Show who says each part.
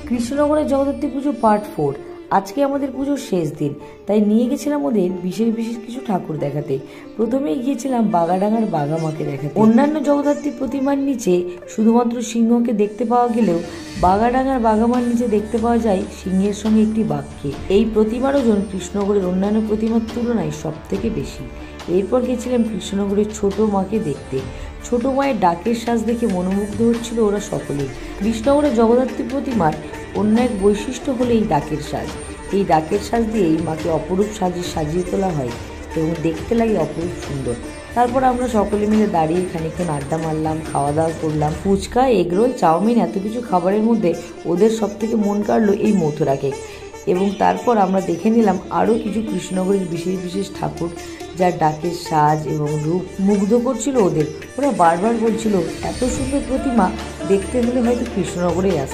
Speaker 1: কৃষ্ণনগরের জগদ্ধাত্রী পুজো পার্ট 4। আজকে আমাদের পুজোর শেষ দিন, তাই নিয়ে গেছিলাম ওদের বিশেষ বিশেষ কিছু ঠাকুর দেখাতে। প্রথমেই গিয়েছিলাম বাগাডাঙ্গার বাগামাকে দেখাতে। অন্যান্য জগদ্ধাত্রী প্রতিমার নিচে শুধুমাত্র সিংহকে দেখতে পাওয়া গেলেও বাগাডাঙ্গার বাগামার নিচে দেখতে পাওয়া যায় সিংহের সঙ্গে একটি বাঘকে। এই প্রতিমার ওজন কৃষ্ণনগরের অন্যান্য প্রতিমার তুলনায় সব থেকে বেশি। এরপর গেছিলাম কৃষ্ণনগরের ছোট মাকে দেখতে। ছোট মায়ের ডাকের সাজ দেখে মনোমুগ্ধ হচ্ছিল ওরা সকলেই। কৃষ্ণনগরের জগদ্ধাত্রী প্রতিমার অন্য এক বৈশিষ্ট্য হলো এই ডাকের সাজ। এই ডাকের সাজ দিয়ে এই মাকে অপরূপ সাজে সাজিয়ে তোলা হয় এবং দেখতে লাগে অপরূপ সুন্দর। তারপর আমরা সকলে মিলে দাঁড়িয়ে খানিকক্ষণ আড্ডা মারলাম, খাওয়া দাওয়া করলাম। ফুচকা, এগরোল, চাউমিন, এত কিছু খাবারের মধ্যে ওদের সব থেকে মন কাড়লো এই মথুরা কেক। এবং তারপর আমরা দেখে নিলাম আরও কিছু কৃষ্ণনগরের বিশেষ বিশেষ ঠাকুর, যার ডাকের সাজ এবং রূপ মুগ্ধ করছিল ওদের। ওরা বারবার বলছিল এত সুন্দর প্রতিমা দেখতে হলে হয়তো কৃষ্ণনগরেই আসতে।